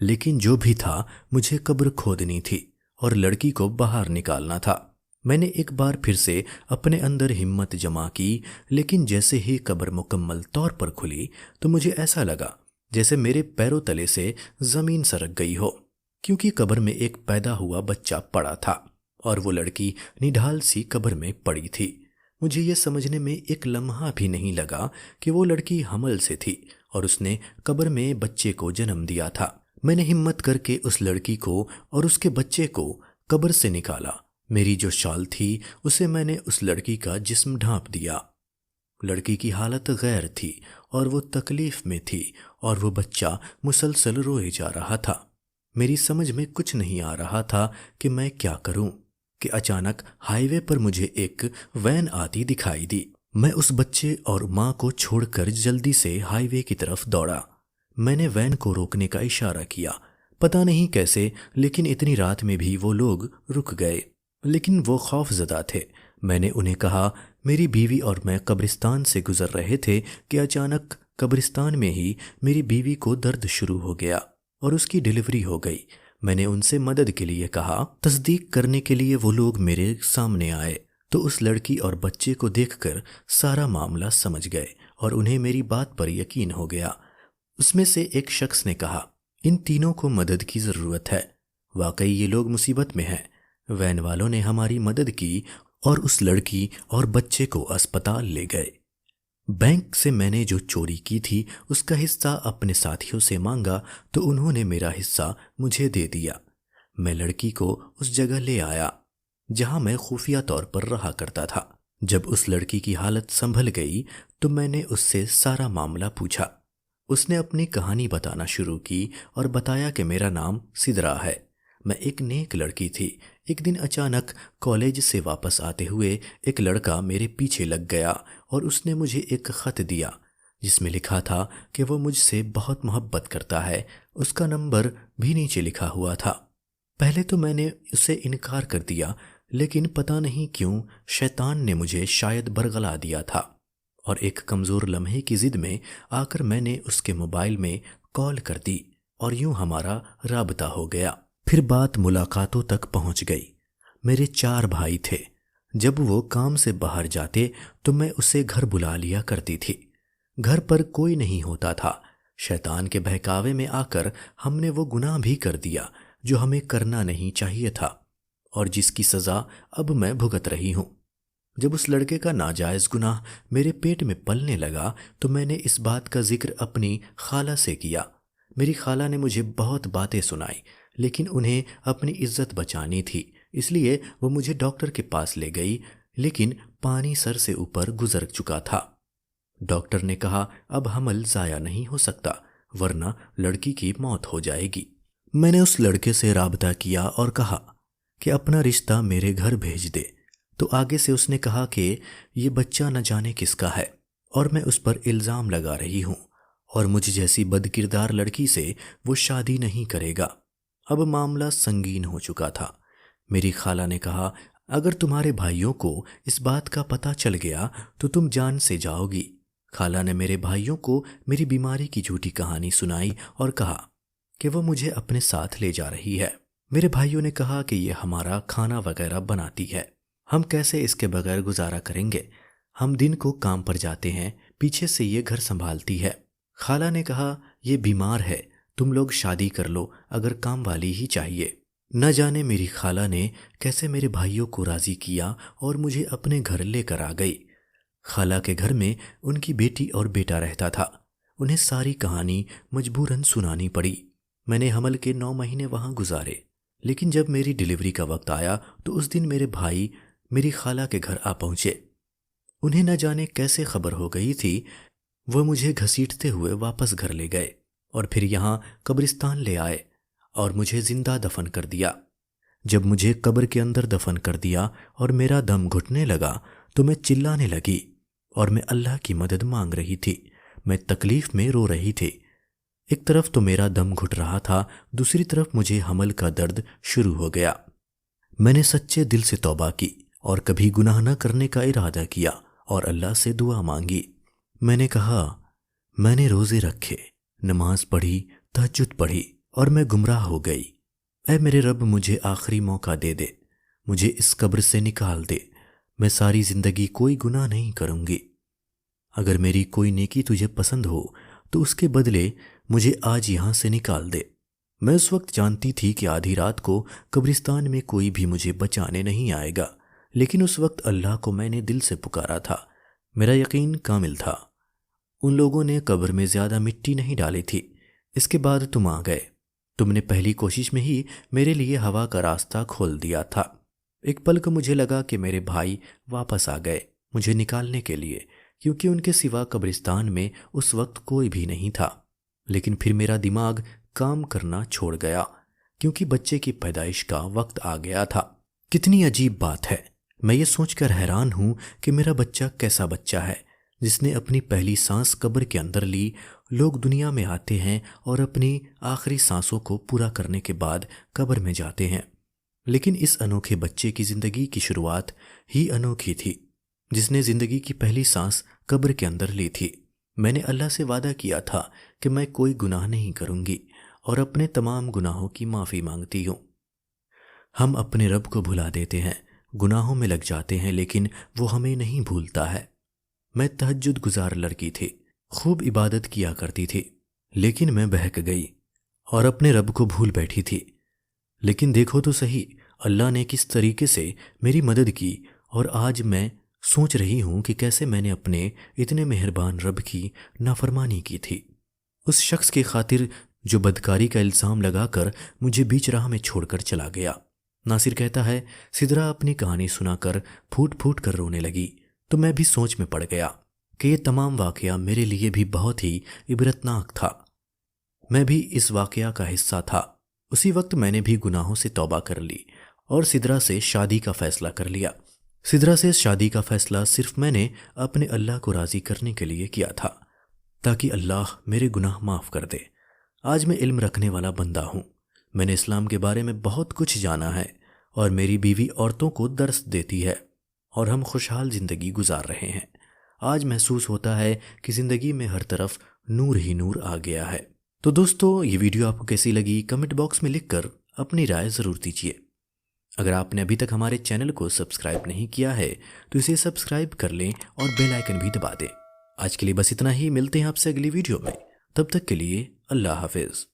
لیکن جو بھی تھا مجھے قبر کھودنی تھی اور لڑکی کو باہر نکالنا تھا۔ میں نے ایک بار پھر سے اپنے اندر ہمت جمع کی، لیکن جیسے ہی قبر مکمل طور پر کھلی تو مجھے ایسا لگا جیسے میرے پیروں تلے سے زمین سرک گئی ہو، کیونکہ قبر میں ایک پیدا ہوا بچہ پڑا تھا اور وہ لڑکی نڈھال سی قبر میں پڑی تھی۔ مجھے یہ سمجھنے میں ایک لمحہ بھی نہیں لگا کہ وہ لڑکی حمل سے تھی اور اس نے قبر میں بچے کو جنم دیا تھا۔ میں نے ہمت کر کے اس لڑکی کو اور اس کے بچے کو قبر سے نکالا۔ میری جو شال تھی اسے میں نے اس لڑکی کا جسم ڈھانپ دیا۔ لڑکی کی حالت غیر تھی اور وہ تکلیف میں تھی اور وہ بچہ مسلسل روئے جا رہا تھا۔ میری سمجھ میں کچھ نہیں آ رہا تھا کہ میں کیا کروں کہ اچانک ہائی وے پر مجھے ایک وین آتی دکھائی دی۔ میں اس بچے اور ماں کو چھوڑ کر جلدی سے ہائی وے کی طرف دوڑا۔ میں نے وین کو روکنے کا اشارہ کیا، پتہ نہیں کیسے، لیکن اتنی رات میں بھی وہ لوگ رک گئے، لیکن وہ خوف زدہ تھے۔ میں نے انہیں کہا میری بیوی اور میں قبرستان سے گزر رہے تھے کہ اچانک قبرستان میں ہی میری بیوی کو درد شروع ہو گیا اور اس کی ڈیلیوری ہو گئی۔ میں نے ان سے مدد کے لیے کہا۔ تصدیق کرنے کے لیے وہ لوگ میرے سامنے آئے تو اس لڑکی اور بچے کو دیکھ کر سارا معاملہ سمجھ گئے اور انہیں میری بات پر یقین ہو گیا۔ اس میں سے ایک شخص نے کہا ان تینوں کو مدد کی ضرورت ہے، واقعی یہ لوگ مصیبت میں ہیں۔ وین والوں نے ہماری مدد کی اور اس لڑکی اور بچے کو اسپتال لے گئے۔ بینک سے میں نے جو چوری کی تھی اس کا حصہ اپنے ساتھیوں سے مانگا تو انہوں نے میرا حصہ مجھے دے دیا۔ میں لڑکی کو اس جگہ لے آیا جہاں میں خفیہ طور پر رہا کرتا تھا۔ جب اس لڑکی کی حالت سنبھل گئی تو میں نے اس سے سارا معاملہ پوچھا۔ اس نے اپنی کہانی بتانا شروع کی اور بتایا کہ میرا نام سدرا ہے، میں ایک نیک لڑکی تھی۔ ایک دن اچانک کالج سے واپس آتے ہوئے ایک لڑکا میرے پیچھے لگ گیا اور اس نے مجھے ایک خط دیا جس میں لکھا تھا کہ وہ مجھ سے بہت محبت کرتا ہے۔ اس کا نمبر بھی نیچے لکھا ہوا تھا۔ پہلے تو میں نے اسے انکار کر دیا، لیکن پتہ نہیں کیوں شیطان نے مجھے شاید برگلا دیا تھا اور ایک کمزور لمحے کی ضد میں آ کر میں نے اس کے موبائل میں کال کر دی اور یوں ہمارا رابطہ ہو گیا۔ پھر بات ملاقاتوں تک پہنچ گئی۔ میرے 4 بھائی تھے۔ جب وہ کام سے باہر جاتے تو میں اسے گھر بلا لیا کرتی تھی۔ گھر پر کوئی نہیں ہوتا تھا۔ شیطان کے بہکاوے میں آ کر ہم نے وہ گناہ بھی کر دیا جو ہمیں کرنا نہیں چاہیے تھا اور جس کی سزا اب میں بھگت رہی ہوں۔ جب اس لڑکے کا ناجائز گناہ میرے پیٹ میں پلنے لگا تو میں نے اس بات کا ذکر اپنی خالہ سے کیا۔ میری خالہ نے مجھے بہت باتیں سنائی، لیکن انہیں اپنی عزت بچانی تھی، اس لیے وہ مجھے ڈاکٹر کے پاس لے گئی، لیکن پانی سر سے اوپر گزر چکا تھا۔ ڈاکٹر نے کہا اب حمل ضائع نہیں ہو سکتا ورنہ لڑکی کی موت ہو جائے گی۔ میں نے اس لڑکے سے رابطہ کیا اور کہا کہ اپنا رشتہ میرے گھر بھیج دے، تو آگے سے اس نے کہا کہ یہ بچہ نہ جانے کس کا ہے اور میں اس پر الزام لگا رہی ہوں اور مجھ جیسی بد کردار لڑکی سے وہ شادی نہیں کرے گا۔ اب معاملہ سنگین ہو چکا تھا۔ میری خالہ نے کہا اگر تمہارے بھائیوں کو اس بات کا پتہ چل گیا تو تم جان سے جاؤ گی۔ خالہ نے میرے بھائیوں کو میری بیماری کی جھوٹی کہانی سنائی اور کہا کہ وہ مجھے اپنے ساتھ لے جا رہی ہے۔ میرے بھائیوں نے کہا کہ یہ ہمارا کھانا وغیرہ بناتی ہے، ہم کیسے اس کے بغیر گزارا کریں گے؟ ہم دن کو کام پر جاتے ہیں، پیچھے سے یہ گھر سنبھالتی ہے۔ خالہ نے کہا یہ بیمار ہے، تم لوگ شادی کر لو اگر کام والی ہی چاہیے۔ نہ جانے میری خالہ نے کیسے میرے بھائیوں کو راضی کیا اور مجھے اپنے گھر لے کر آ گئی۔ خالہ کے گھر میں ان کی بیٹی اور بیٹا رہتا تھا۔ انہیں ساری کہانی مجبوراً سنانی پڑی۔ میں نے حمل کے 9 مہینے وہاں گزارے، لیکن جب میری ڈیلیوری کا وقت آیا تو اس دن میرے بھائی میری خالہ کے گھر آ پہنچے۔ انہیں نہ جانے کیسے خبر ہو گئی تھی، وہ مجھے گھسیٹتے ہوئے واپس گھر لے گئے اور پھر یہاں قبرستان لے آئے اور مجھے زندہ دفن کر دیا۔ جب مجھے قبر کے اندر دفن کر دیا اور میرا دم گھٹنے لگا تو میں چلانے لگی اور میں اللہ کی مدد مانگ رہی تھی۔ میں تکلیف میں رو رہی تھی۔ ایک طرف تو میرا دم گھٹ رہا تھا، دوسری طرف مجھے حمل کا درد شروع ہو گیا۔ میں نے سچے دل سے توبہ کی اور کبھی گناہ نہ کرنے کا ارادہ کیا اور اللہ سے دعا مانگی۔ میں نے کہا میں نے روزے رکھے، نماز پڑھی، تہجد پڑھی، اور میں گمراہ ہو گئی۔ اے میرے رب، مجھے آخری موقع دے دے، مجھے اس قبر سے نکال دے، میں ساری زندگی کوئی گناہ نہیں کروں گی۔ اگر میری کوئی نیکی تجھے پسند ہو تو اس کے بدلے مجھے آج یہاں سے نکال دے۔ میں اس وقت جانتی تھی کہ آدھی رات کو قبرستان میں کوئی بھی مجھے بچانے نہیں آئے گا، لیکن اس وقت اللہ کو میں نے دل سے پکارا تھا۔ میرا یقین کامل تھا۔ ان لوگوں نے قبر میں زیادہ مٹی نہیں ڈالی تھی۔ اس کے بعد تم آ گئے۔ تم نے پہلی کوشش میں ہی میرے لیے ہوا کا راستہ کھول دیا تھا۔ ایک پل کو مجھے لگا کہ میرے بھائی واپس آ گئے مجھے نکالنے کے لیے، کیونکہ ان کے سوا قبرستان میں اس وقت کوئی بھی نہیں تھا۔ لیکن پھر میرا دماغ کام کرنا چھوڑ گیا، کیونکہ بچے کی پیدائش کا وقت آ گیا تھا۔ کتنی عجیب بات ہے، میں یہ سوچ کر حیران ہوں کہ میرا بچہ کیسا بچہ ہے جس نے اپنی پہلی سانس قبر کے اندر لی۔ لوگ دنیا میں آتے ہیں اور اپنی آخری سانسوں کو پورا کرنے کے بعد قبر میں جاتے ہیں، لیکن اس انوکھے بچے کی زندگی کی شروعات ہی انوکھی تھی، جس نے زندگی کی پہلی سانس قبر کے اندر لی تھی۔ میں نے اللہ سے وعدہ کیا تھا کہ میں کوئی گناہ نہیں کروں گی اور اپنے تمام گناہوں کی معافی مانگتی ہوں۔ ہم اپنے رب کو بھلا دیتے ہیں، گناہوں میں لگ جاتے ہیں، لیکن وہ ہمیں نہیں بھولتا ہے۔ میں تہجد گزار لڑکی تھی، خوب عبادت کیا کرتی تھی، لیکن میں بہک گئی اور اپنے رب کو بھول بیٹھی تھی۔ لیکن دیکھو تو صحیح، اللہ نے کس طریقے سے میری مدد کی، اور آج میں سوچ رہی ہوں کہ کیسے میں نے اپنے اتنے مہربان رب کی نافرمانی کی تھی، اس شخص کی خاطر جو بدکاری کا الزام لگا کر مجھے بیچ راہ میں چھوڑ کر چلا گیا۔ ناصر کہتا ہے، سدرا اپنی کہانی سنا کر پھوٹ پھوٹ کر رونے لگی، تو میں بھی سوچ میں پڑ گیا کہ یہ تمام واقعہ میرے لیے بھی بہت ہی عبرتناک تھا۔ میں بھی اس واقعہ کا حصہ تھا۔ اسی وقت میں نے بھی گناہوں سے توبہ کر لی اور سدرا سے شادی کا فیصلہ کر لیا۔ سدرا سے شادی کا فیصلہ صرف میں نے اپنے اللہ کو راضی کرنے کے لیے کیا تھا، تاکہ اللہ میرے گناہ معاف کر دے۔ آج میں علم رکھنے والا بندہ ہوں، میں نے اسلام کے بارے میں بہت کچھ جانا ہے، اور میری بیوی عورتوں کو درس دیتی ہے، اور ہم خوشحال زندگی گزار رہے ہیں۔ آج محسوس ہوتا ہے کہ زندگی میں ہر طرف نور ہی نور آ گیا ہے۔ تو دوستو، یہ ویڈیو آپ کو کیسی لگی کمنٹ باکس میں لکھ کر اپنی رائے ضرور دیجیے۔ اگر آپ نے ابھی تک ہمارے چینل کو سبسکرائب نہیں کیا ہے تو اسے سبسکرائب کر لیں اور بیل آئیکن بھی دبا دیں۔ آج کے لیے بس اتنا ہی، ملتے ہیں آپ سے اگلی ویڈیو میں، تب تک کے لیے اللہ حافظ۔